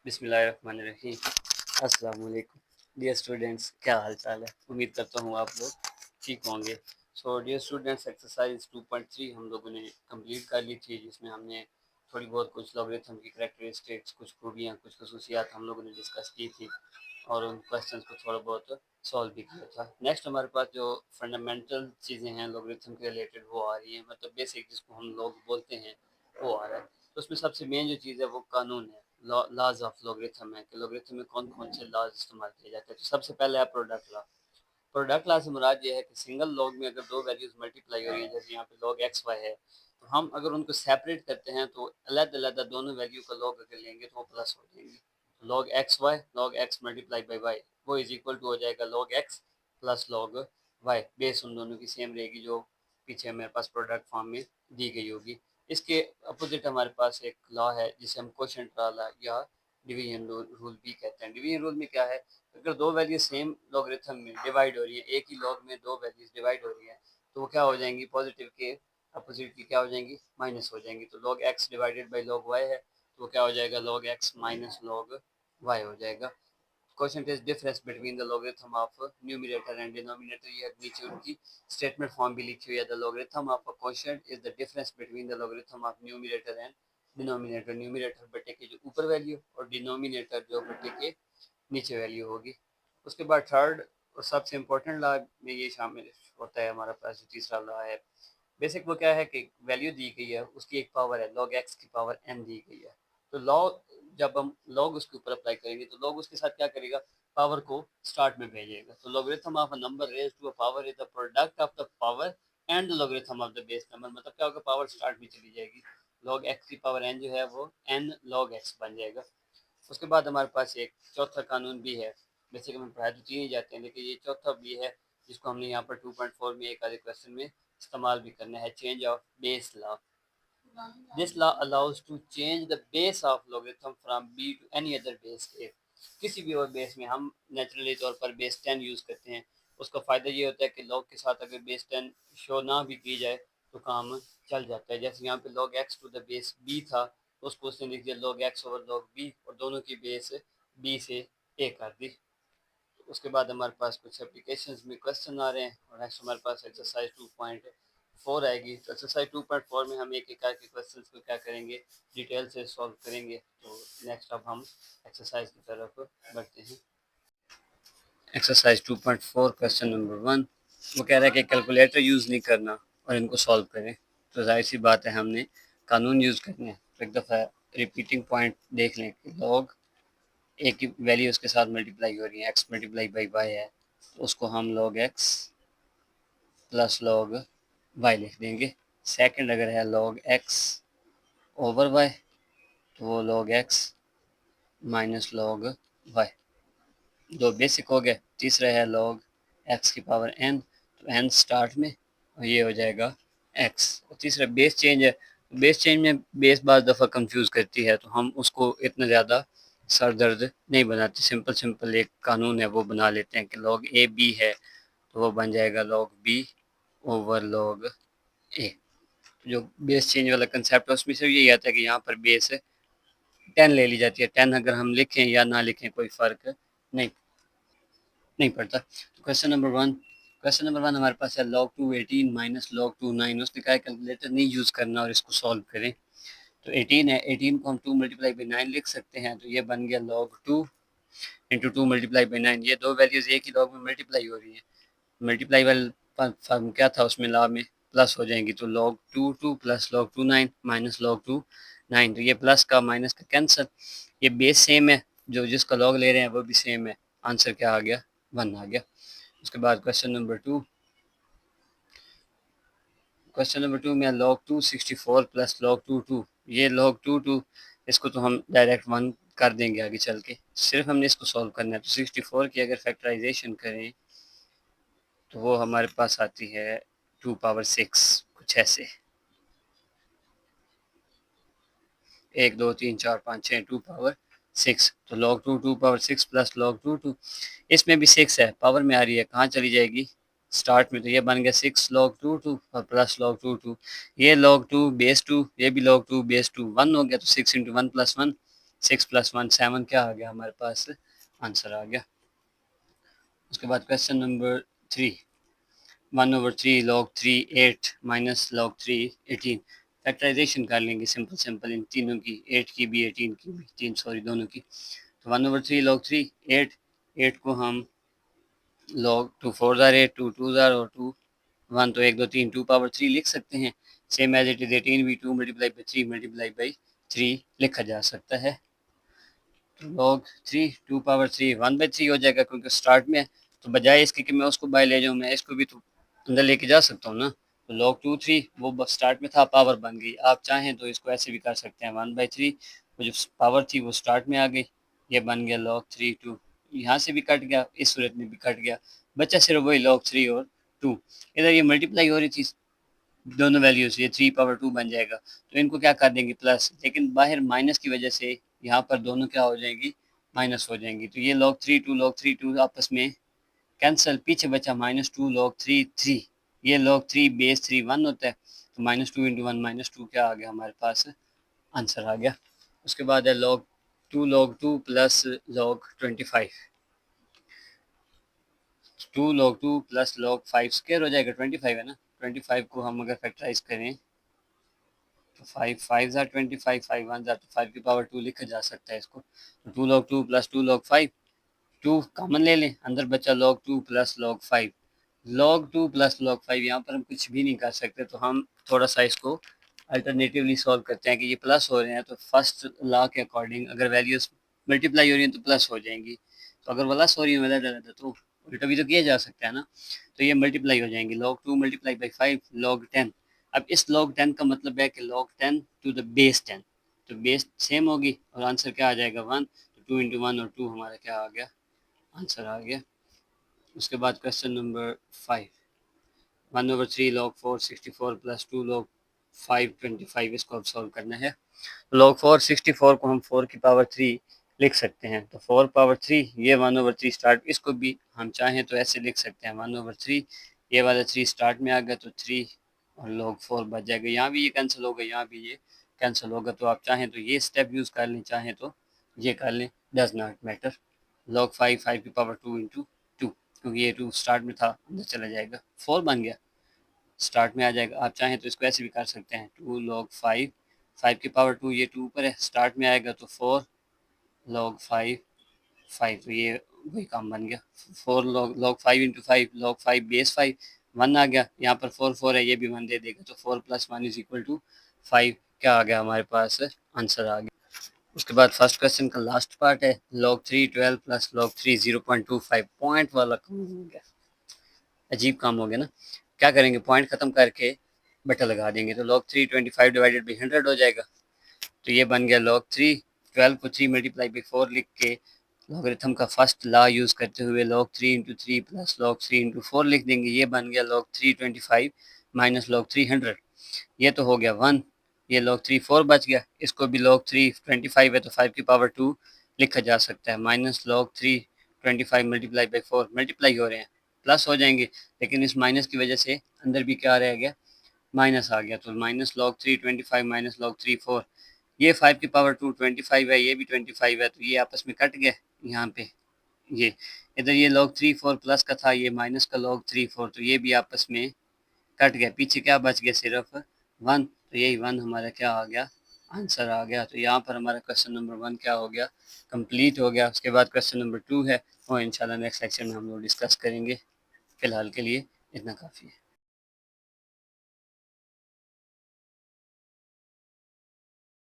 बिस्मिल्लाहिर्रहमानिर्रहीम। अस्सलाम वालेकुम डियर स्टूडेंट्स, क्या हाल चाल है। उम्मीद करता हूँ आप लोग ठीक होंगे। सो डियर स्टूडेंट्स, एक्सरसाइज 2.3 हम लोगों ने कंप्लीट कर ली थी, जिसमें हमने थोड़ी बहुत कुछ लॉगरिथम की करैक्टरिस्टिक्स, कुछ खूबियाँ, कुछ खसूसियात हम लोगों ने डिस्कस की थी और उन क्वेश्चंस को थोड़ा बहुत सॉल्व भी किया था। नेक्स्ट हमारे पास जो फंडामेंटल चीज़ें हैं लॉगरिथम के रिलेटेड वो आ रही हैं, मतलब बेसिक जिसको हम लोग बोलते हैं वो आ रहा है। तो उसमें सबसे मेन जो चीज़ है वो कानून है, लॉज ऑफ लॉगरिथम है कि लॉगरिथम में कौन कौन से लॉज इस्तेमाल किए जाते हैं। तो सबसे पहले है प्रोडक्ट लॉ। प्रोडक्ट लॉ से मुराद ये है कि सिंगल लॉग में अगर दो वैल्यूज मल्टीप्लाई हो रही है, जैसे यहाँ पे लॉग एक्स वाई है, तो हम अगर उनको सेपरेट करते हैं तो अलग अलग दोनों वैल्यू का लॉग अगर लेंगे तो वो प्लस हो जाएंगे। Log x multiply by y वो इज इक्वल टू हो जाएगा log x plus log y. Base उन दोनों की सेम रहेगी जो पीछे मेरे पास प्रोडक्ट फॉर्म में दी गई होगी। इसके अपोजिट हमारे पास एक लॉ है जिसे हम क्वोशंट लॉ या डिवीजन रूल भी कहते हैं। डिवीजन रूल में क्या है, अगर दो वैल्यू सेम लॉगरिथम में डिवाइड हो रही है, एक ही लॉग में दो वैल्यूज डिवाइड हो रही है, तो वो क्या हो जाएंगी, पॉजिटिव के अपोजिट की क्या हो जाएंगी, माइनस हो जाएंगी। तो log x divided by log y है, तो वो क्या हो जाएगा, log x minus log y हो जाएगा। Question is difference between the logarithm of numerator and denominator. ये नीचे उनकी स्टेटमेंट फॉर्म भी लिखी हुई है। The logarithm of a quotient is the difference between the logarithm of numerator and denominator. Numerator बटे के जो ऊपर वैल्यू और डिनोमिनेटर जो बटे के नीचे वैल्यू होगी। उसके बाद थर्ड और सबसे इम्पोर्टेंट लॉ में ये शामिल होता है हमारा पास जो तीसरा लॉ है। बेसिक वो क्या है कि वैल्यू दी गई है, उसकी एक पावर है, लॉग एक्स की पावर एन दी गई है। तो लॉ जब हम लॉग उसके ऊपर अप्लाई करेंगे तो लॉग उसके साथ क्या करेगा, पावर को स्टार्ट में भेजेगा। तो logarithm of a number raise to a power is the product of the power and the logarithm of the base number. मतलब क्या होगा, पावर स्टार्ट में चली जाएगी, लॉग एक्स की पावर एन जो है वो एन लॉग एक्स बन जाएगा। उसके बाद हमारे पास एक चौथा कानून भी है। बेसिकली हम पढ़ाए तो तीन ही जाते हैं, लेकिन ये चौथा भी है जिसको हमने यहाँ पर 2.4 में एक आधे क्वेश्चन में इस्तेमाल भी करना है, change of base law. This law allows to change the base of logarithm from B to any other base A. किसी भी और बेस में हम नेचुरली तौर पर बेस 10 यूज़ करते हैं। उसका फ़ायदा ये होता है कि लॉग के साथ अगर बेस 10 शो ना भी की जाए तो काम चल जाता है। जैसे यहाँ पे log x to the base b था, तो उसको उसने लिख दिया log x over log b और दोनों की बेस बी से ए कर दी। उसके बाद हमारे पास कुछ एप्लीकेशंस में क्वेश्चन आ रहे हैं और नेक्स्ट हमारे पास एक्सरसाइज 2.4 आएगी। तो एक्सरसाइज 2.4 में हम एक एक करके क्वेश्चंस को क्या करेंगे, डिटेल से सॉल्व करेंगे। तो नेक्स्ट अब हम एक्सरसाइज की तरफ बढ़ते हैं। एक्सरसाइज 2.4 क्वेश्चन नंबर 1 वो कह रहा है कि कैलकुलेटर यूज़ नहीं करना और इनको सॉल्व करें। तो जाहिर सी बात है हमने कानून यूज़ करने हैं। तो एक दफ़ा रिपीटिंग पॉइंट देख लें कि लॉग एक ही वैल्यू उसके साथ मल्टीप्लाई हो रही है, एक्स मल्टीप्लाई बाई वाई है, तो उसको हम log x plus log y लिख देंगे। सेकंड अगर है लॉग एक्स ओवर वाई, तो वो log x minus log y. दो बेसिक हो गए। तीसरा है लॉग एक्स की पावर एन, तो एन स्टार्ट में और ये हो जाएगा एक्स। और तीसरा बेस चेंज है। बेस चेंज में बेस बाज़ दफ़ा कंफ्यूज करती है, तो हम उसको इतना ज़्यादा सर दर्द नहीं बनाते। सिंपल सिंपल एक कानून है वो बना लेते हैं कि लॉग ए बी है, तो वो बन जाएगा लॉग बी ओवर लॉग ए। जो बेस चेंज वाला कंसेप्ट है उसमें से यही आता है कि यहाँ पर बेस 10 ले ली जाती है। 10 अगर हम लिखें या ना लिखें कोई फ़र्क नहीं नहीं पड़ता। तो क्वेश्चन नंबर 1 हमारे पास है लॉग 2 18 माइनस लॉग 2 9। उसने कहा है कैलकुलेटर नहीं यूज़ करना और इसको सॉल्व करें। तो 18 है, 18 को हम 2 मल्टीप्लाई बाई 9 लिख सकते हैं, तो ये बन गया लॉग 2 इंटू 2 मल्टीप्लाई बाई 9। ये दो वैल्यूज़ एक ही लॉग में मल्टीप्लाई हो रही है। मल्टीप्लाई वाला फॉर्म क्या था उसमें, लॉ में प्लस हो जाएंगी। तो log 2 2 plus log 2 9 minus log 2 9। तो ये प्लस का माइनस का कैंसर। ये बेस सेम है, जो जिसका लॉग ले रहे हैं वो भी सेम है। आंसर क्या आ गया, 1 आ गया। उसके बाद क्वेश्चन नंबर 2 में लॉग 2 64 प्लस लॉग 2 2। ये लॉग 2 2 इसको तो हम डायरेक्ट 1 कर देंगे आगे चल के, सिर्फ हमने इसको सॉल्व करना है। तो 64 की अगर फैक्टराइजेशन करें तो वो हमारे पास आती है 2 पावर 6, कुछ ऐसे 1 2 3 4 5 6 2 पावर 6। तो लॉग 2 2 पावर 6 प्लस लॉग 2 2, इसमें भी 6 है, पावर में आ रही है, कहाँ चली जाएगी, स्टार्ट में। तो ये बन गया 6 लॉग 2 2 और प्लस लॉग 2 2। ये लॉग 2 बेस 2, ये भी लॉग 2 बेस 2, 1 हो गया। तो 6 इंटू 1 प्लस 1 6 + 1 7 क्या आ गया हमारे पास, आंसर आ गया। उसके बाद question number 3, 1/3 log 3 8 minus log 3 18। Factorization कर लेंगे सिंपल सिंपल इन तीनों की, 8 की भी 18 की भी, तीन सॉरी दोनों की। तो 1/3 log 3 8, 8 को हम log 2 4 ज़ार 8, 2 2 ज़ार और 2 1 तो 1 2 3 2 पावर 3 लिख सकते हैं। सेम एज इट इज 18 भी 2 मल्टीप्लाई बाई 3 मल्टीप्लाई बाई 3 लिखा जा सकता है। तो log 3 2 पावर 3 1/3 हो जाएगा, क्योंकि स्टार्ट में है। तो बजाय इसके कि मैं उसको बाय ले जाऊँ, मैं इसको भी तो अंदर लेके जा सकता हूँ ना। तो log 2 3 वो स्टार्ट में था, पावर बन गई। आप चाहें तो इसको ऐसे भी कर सकते हैं 1/3, वो जो पावर थी वो स्टार्ट में आ गई, ये बन गया log 3 2। यहाँ से भी कट गया, इस सूरत में भी कट गया, बचा सिर्फ वही log 3 और 2। इधर ये मल्टीप्लाई हो रही थी दोनों वैल्यूज, ये 3 पावर 2 बन जाएगा। तो इनको क्या कर देंगे प्लस, लेकिन बाहर माइनस की वजह से यहाँ पर दोनों क्या हो जाएंगी, माइनस हो जाएंगी। तो ये log 3 2 log 3 2 आपस में कैंसिल, पीछे बचा -2 log 3 3। ये log 3 बेस 3 1 होता है, तो -2 × 1 -2 क्या आ गया हमारे पास, आंसर आ गया। उसके बाद है log 2 plus log 25। 2 log 2 plus log 5 square हो जाएगा, 25 है ना। 25 को हम अगर फैक्टराइज करें तो 5 5 ज़ार 25, 5 1 ज़ार, तो 5 की पावर 2 लिखा जा सकता है इसको। तो 2 log 2 प्लस 2 log 5, 2 कॉमन ले लें, अंदर बचा log 2 plus log 5। log 2 plus log 5, यहाँ पर हम कुछ भी नहीं कर सकते, तो हम थोड़ा सा इसको अल्टरनेटिवली सॉल्व करते हैं कि ये प्लस हो रहे हैं, तो फर्स्ट लॉ के अकॉर्डिंग अगर वैल्यूज मल्टीप्लाई हो रही हैं तो प्लस हो जाएंगी। तो अगर प्लस हो रही है तो उल्टा भी तो किया जा सकता है ना। तो ये मल्टीप्लाई हो जाएंगी, log 2 मल्टीप्लाई बाई 5 log 10। अब इस log 10 का मतलब है कि log 10 टू द बेस 10, तो बेस सेम होगी और आंसर क्या आ जाएगा 1। तो 2 × 1 और 2 हमारा क्या आ गया, आंसर आ गया। उसके बाद question number 5, 1/3 log 4 64 plus 2 log 5 25, इसको अब सॉल्व करना है। log 4 64 को हम 4 की पावर 3 लिख सकते हैं, तो 4 पावर 3 ये 1/3 स्टार्ट, इसको भी हम चाहें तो ऐसे लिख सकते हैं 1/3, ये वाला 3 स्टार्ट में आ गया तो 3 और log 4 बच जाएगा। यहाँ भी ये कैंसिल होगा, यहाँ भी ये कैंसिल होगा। तो आप चाहें तो ये स्टेप यूज़ कर लें, चाहें तो ये कर लें, डज नॉट मैटर। log 5 5 की पावर 2 × 2, क्योंकि ये 2 स्टार्ट में था, अंदर चला जाएगा, 4 बन गया, स्टार्ट में आ जाएगा। आप चाहें तो इसको ऐसे भी कर सकते हैं 2 log 5 5 की पावर 2, ये 2 ऊपर है, स्टार्ट में आएगा तो 4 log 5 5, तो ये वही काम बन गया। 4 log 5 × 5 log 5 बेस 5 1 आ गया, यहाँ पर 4 4 है, ये भी 1 दे देगा, तो 4 + 1 = 5 क्या आ गया हमारे पास, आंसर आ गया। उसके बाद फर्स्ट क्वेश्चन का लास्ट पार्ट है, log 3 12 प्लस log 3 0.25, पॉइंट वाला काम हो गया, अजीब काम हो गया ना। क्या करेंगे, पॉइंट खत्म करके बटा लगा देंगे, तो log 3 25 डिवाइडेड बाई 100 हो जाएगा। तो ये बन गया log 3 12 को 3 मल्टीप्लाई बाई 4 लिख के लॉगरिथम का फर्स्ट लॉ यूज़ करते हुए log 3 × 3 प्लस log 3 × 4 लिख देंगे। ये बन गया log 3 25 माइनस log 3 100, ये तो हो गया 1। ये log 3 4 बच गया, इसको भी log 3 25 है तो 5 की पावर 2 लिखा जा सकता है, minus log 3 25 multiply by 4 multiply हो रहे हैं, प्लस हो जाएंगे, लेकिन इस माइनस की वजह से अंदर भी क्या रह गया, माइनस आ गया। तो माइनस log 3 25 माइनस log 3 4, ये 5 की पावर 2 25 है, ये भी 25 है, तो ये आपस में कट गए यहाँ पे। ये इधर ये log 3 4 प्लस का था, ये माइनस का log 3 4, तो ये भी आपस में कट गया, पीछे क्या बच गया, सिर्फ 1। तो यही 1 हमारा क्या आ गया, आंसर आ गया। तो यहाँ पर हमारा क्वेश्चन नंबर 1 क्या हो गया, कंप्लीट हो गया। उसके बाद क्वेश्चन नंबर 2 है, और इंशाल्लाह नेक्स्ट लेक्चर में हम लोग डिस्कस करेंगे। फ़िलहाल के लिए इतना काफ़ी है।